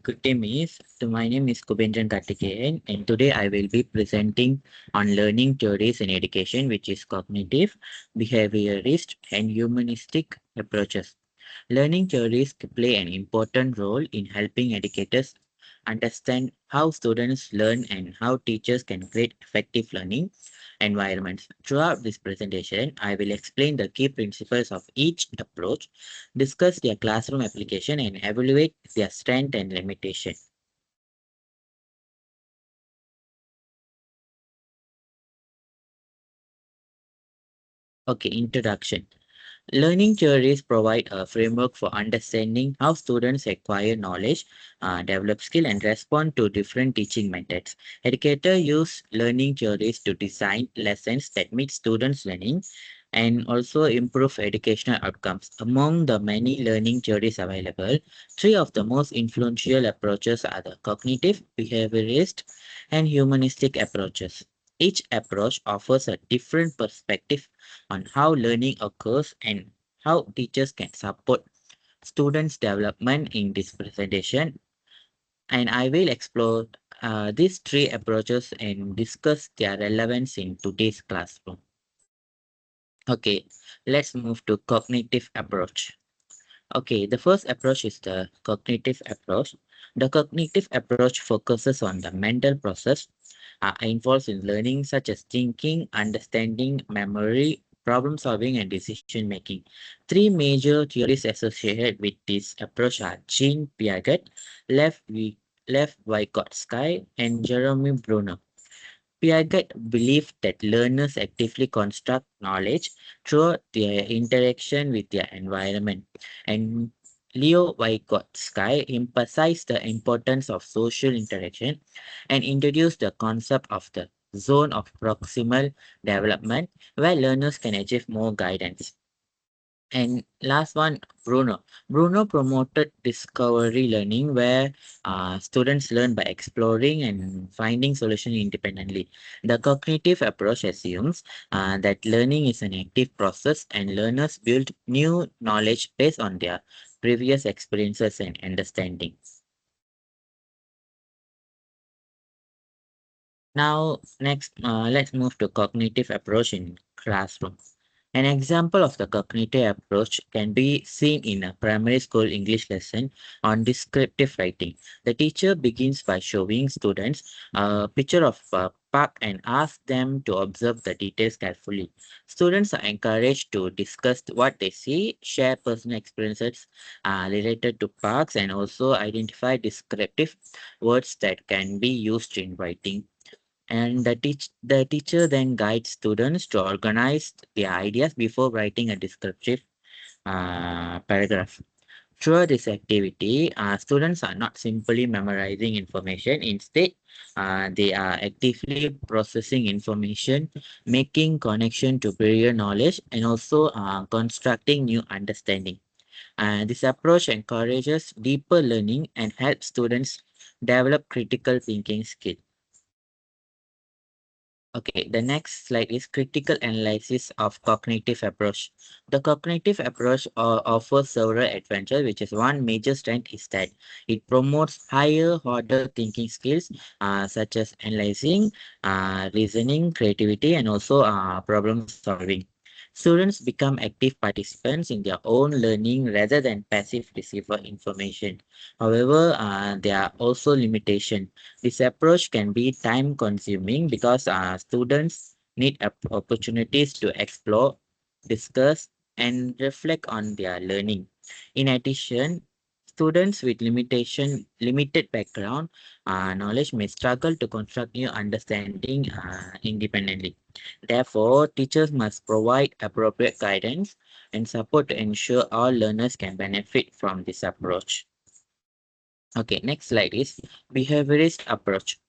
Good day, Miss. So my name is Kubendran Kartikeyan, and today I will be presenting on learning theories in education, which is cognitive, behaviorist, and humanistic approaches. Learning theories play an important role in helping educators understand how students learn and how teachers can create effective learning environments. Throughout this presentation, I will explain the key principles of each approach, discuss their classroom application, and evaluate their strength and limitation. Okay, introduction. Learning theories provide a framework for understanding how students acquire knowledge, develop skill, and respond to different teaching methods. Educators use learning theories to design lessons that meet students' learning and also improve educational outcomes. Among the many learning theories available, three of the most influential approaches are the cognitive, behaviorist, and humanistic approaches. Each approach offers a different perspective on how learning occurs and how teachers can support students' development in this presentation. And I will explore these three approaches and discuss their relevance in today's classroom. Okay, let's move to cognitive approach. Okay, the first approach is the cognitive approach. The cognitive approach focuses on the mental process involved in learning, such as thinking, understanding, memory, problem solving, and decision making. Three major theories associated with this approach are Jean Piaget, Lev, Lev Vygotsky, and Jeremy Bruner. Piaget believed that learners actively construct knowledge through their interaction with their environment, and Leo Vygotsky emphasized the importance of social interaction and introduced the concept of the zone of proximal development where learners can achieve more guidance. And last one, Bruno. Bruno promoted discovery learning where students learn by exploring and finding solutions independently. The cognitive approach assumes that learning is an active process and learners build new knowledge based on their previous experiences and understanding. Now, next, let's move to cognitive approach in classroom. An example of the cognitive approach can be seen in a primary school English lesson on descriptive writing. The teacher begins by showing students a picture of a park and asks them to observe the details carefully. Students are encouraged to discuss what they see, share personal experiences related to parks, and also identify descriptive words that can be used in writing, and the teacher then guides students to organize their ideas before writing a descriptive paragraph. Through this activity, students are not simply memorizing information. Instead, they are actively processing information, making connection to prior knowledge, and also constructing new understanding. This approach encourages deeper learning and helps students develop critical thinking skills. Okay, the next slide is critical analysis of cognitive approach. The cognitive approach offers several advantages, which is one major strength is that it promotes higher order thinking skills, such as analyzing, reasoning, creativity, and also problem solving. Students become active participants in their own learning rather than passive receiver information. However, there are also limitations. This approach can be time consuming because students need opportunities to explore, discuss, and reflect on their learning. In addition, students with limited background knowledge may struggle to construct new understanding independently. Therefore, teachers must provide appropriate guidance and support to ensure all learners can benefit from this approach. Okay, next slide is behaviorist approach.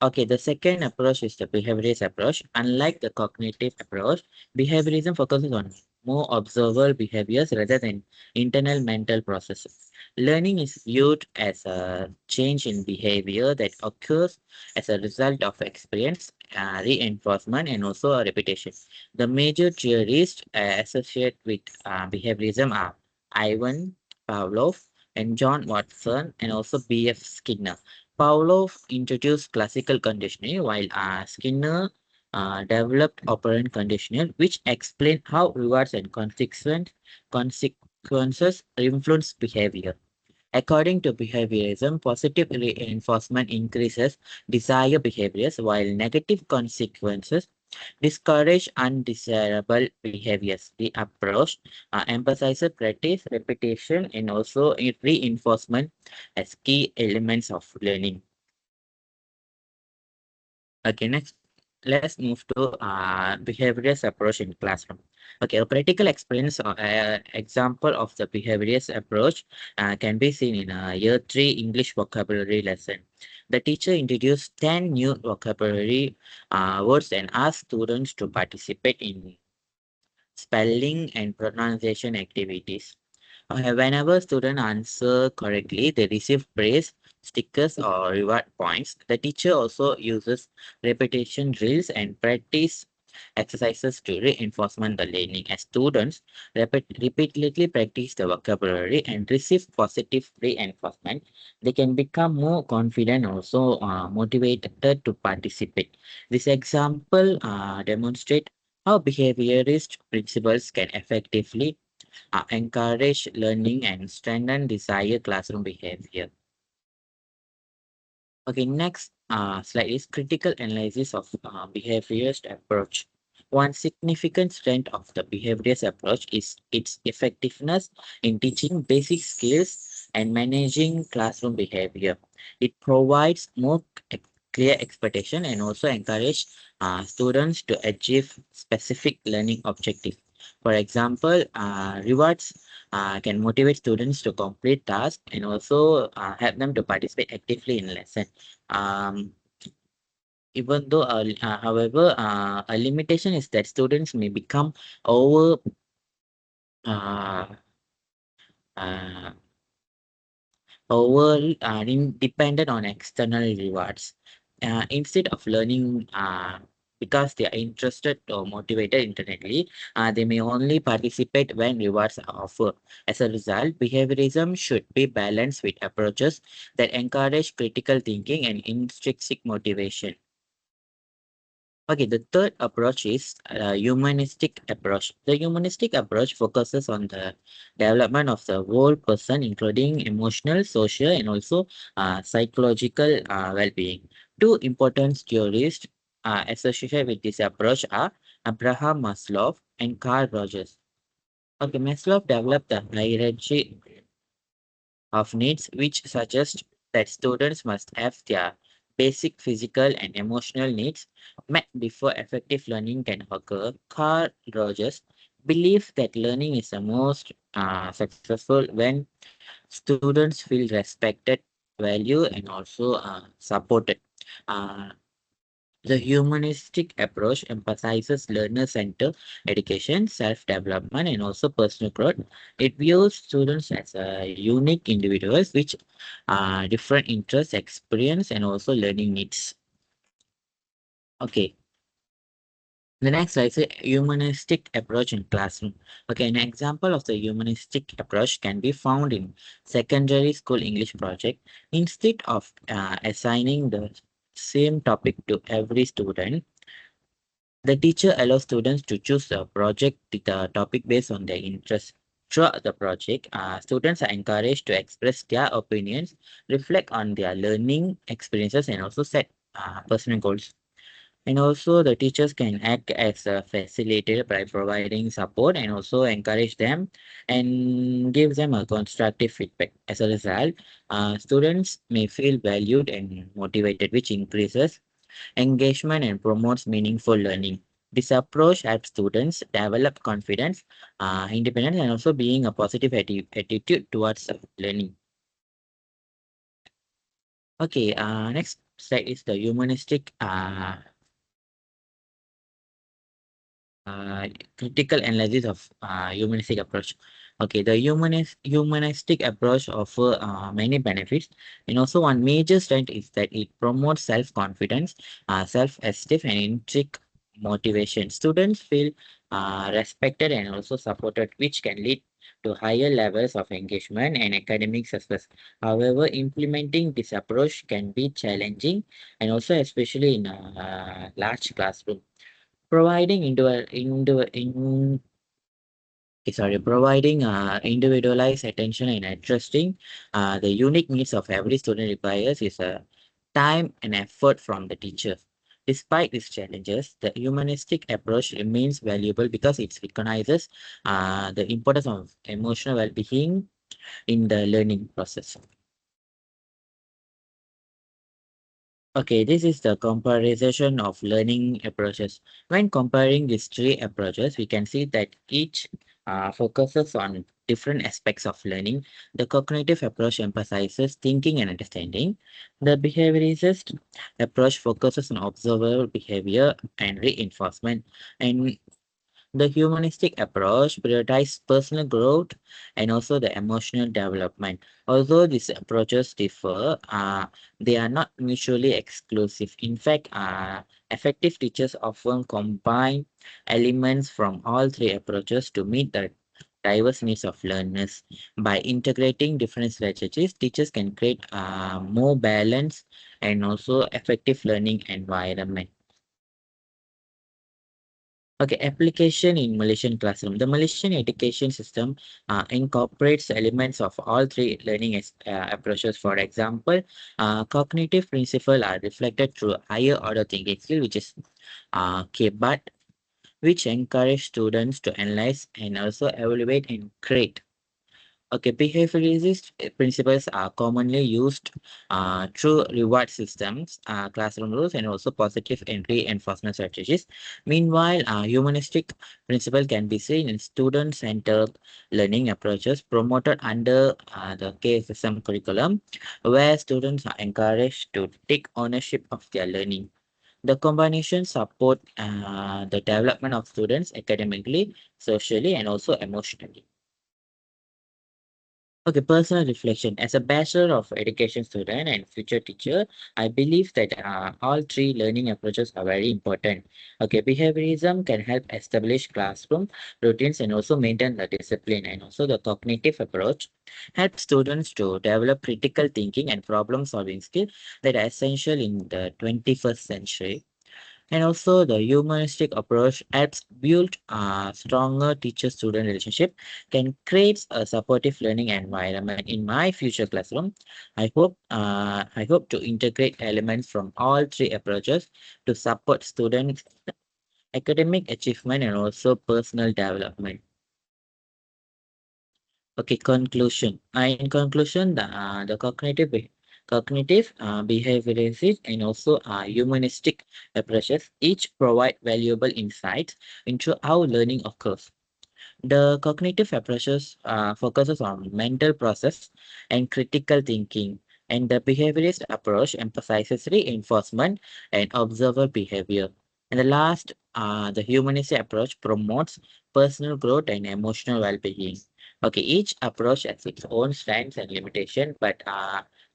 Okay, the second approach is the behaviorist approach. Unlike the cognitive approach, behaviorism focuses on more observable behaviors rather than internal mental processes. Learning is viewed as a change in behavior that occurs as a result of experience, reinforcement, and also a repetition. The major theorists associated with behaviorism are Ivan Pavlov, and John Watson and also B.F. Skinner. Pavlov introduced classical conditioning while Skinner developed operant conditioning, which explained how rewards and consequences influence behavior. According to behaviorism, positive reinforcement increases desired behaviors, while negative consequences discourage undesirable behaviors. The approach emphasizes practice, repetition, and also reinforcement as key elements of learning. Okay, next, let's move to behaviorist approach in classroom. Okay, a practical experience or example of the behaviorist approach can be seen in a year 3 English vocabulary lesson. The teacher introduced 10 new vocabulary words and asked students to participate in spelling and pronunciation activities. Whenever students answer correctly, they receive praise, stickers, or reward points. The teacher also uses repetition drills and practice exercises to reinforcement the learning. As students repeatedly practice the vocabulary and receive positive reinforcement, they can become more confident, also motivated to participate. This example demonstrates how behaviorist principles can effectively encourage learning and strengthen desired classroom behavior. Okay, next slide is critical analysis of behaviorist approach. One significant strength of the behaviorist approach is its effectiveness in teaching basic skills and managing classroom behavior. It provides more clear expectation and also encourage students to achieve specific learning objectives. For example, rewards can motivate students to complete tasks and also help them to participate actively in lesson. Um, even though, however, a limitation is that students may become over uh, uh, dependent on external rewards. Instead of learning because they are interested or motivated internally, they may only participate when rewards are offered. As a result, behaviorism should be balanced with approaches that encourage critical thinking and intrinsic motivation. Okay, the third approach is humanistic approach. The humanistic approach focuses on the development of the whole person, including emotional, social, and also psychological well-being. Two important theorists associated with this approach are Abraham Maslow and Carl Rogers. Okay, Maslow developed the hierarchy of needs, which suggests that students must have their basic physical and emotional needs met before effective learning can occur. Carl Rogers believes that learning is the most successful when students feel respected, valued, and also supported. Uh, the humanistic approach emphasizes learner-centered education, self-development, and also personal growth. It views students as unique individuals which different interests, experience, and also learning needs. Okay, the next slide is a humanistic approach in classroom. Okay, an example of the humanistic approach can be found in secondary school English project. Instead of assigning the same topic to every student, the teacher allows students to choose a project with a topic based on their interests. Throughout the project, students are encouraged to express their opinions, reflect on their learning experiences, and also set personal goals. And also, the teachers can act as a facilitator by providing support and also encourage them and give them a constructive feedback. As a result, students may feel valued and motivated, which increases engagement and promotes meaningful learning. This approach helps students develop confidence, independence, and also being a positive attitude towards learning. Okay, next slide is the humanistic uh, critical analysis of humanistic approach. Okay, the humanistic approach offer many benefits, and also one major strength is that it promotes self-confidence, self-esteem, and intrinsic motivation. Students feel respected and also supported, which can lead to higher levels of engagement and academic success. However, implementing this approach can be challenging and also especially in a large classroom. Providing providing individualized attention and addressing the unique needs of every student requires is a time and effort from the teachers. Despite these challenges, the humanistic approach remains valuable because it recognizes the importance of emotional well-being in the learning process. Okay, this is the comparison of learning approaches. When comparing these three approaches, we can see that each focuses on different aspects of learning. The cognitive approach emphasizes thinking and understanding. The behaviorist approach focuses on observable behavior and reinforcement. And the humanistic approach prioritizes personal growth and also the emotional development. Although these approaches differ, they are not mutually exclusive. In fact, effective teachers often combine elements from all three approaches to meet the diverse needs of learners. By integrating different strategies, teachers can create a more balanced and also effective learning environment. Okay, application in Malaysian classroom. The Malaysian education system incorporates elements of all three learning approaches. For example, cognitive principles are reflected through higher order thinking skill, which is KBAT, which encourage students to analyze and also evaluate and create. Okay, behaviorist principles are commonly used through reward systems, classroom rules, and also positive and reinforcement strategies. Meanwhile, humanistic principle can be seen in student-centered learning approaches promoted under the KSSM curriculum, where students are encouraged to take ownership of their learning. The combination support the development of students academically, socially, and also emotionally. Okay, personal reflection. As a Bachelor of Education student and future teacher, I believe that all three learning approaches are very important. Okay, behaviorism can help establish classroom routines and also maintain the discipline. And also the cognitive approach helps students to develop critical thinking and problem solving skills that are essential in the 21st century. And also the humanistic approach helps build a stronger teacher-student relationship, can create a supportive learning environment. In my future classroom, I hope to integrate elements from all three approaches to support students' academic achievement and also personal development. Okay, conclusion. In conclusion, the cognitive, behaviorist, and also humanistic approaches each provide valuable insights into how learning occurs. The cognitive approaches focuses on mental process and critical thinking, and the behaviorist approach emphasizes reinforcement and observer behavior. And the last, the humanistic approach promotes personal growth and emotional well-being. Okay, each approach has its own strengths and limitations, but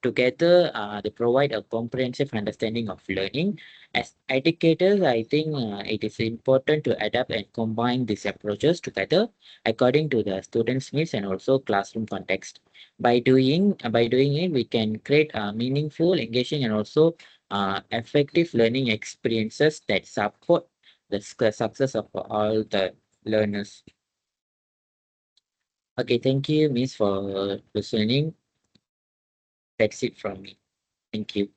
together they provide a comprehensive understanding of learning. As educators, I think it is important to adapt and combine these approaches together according to the students' needs and also classroom context. By doing it, we can create meaningful, engaging, and also effective learning experiences that support the success of all the learners. Okay, thank you, Miss, for listening. That's it from me. Thank you.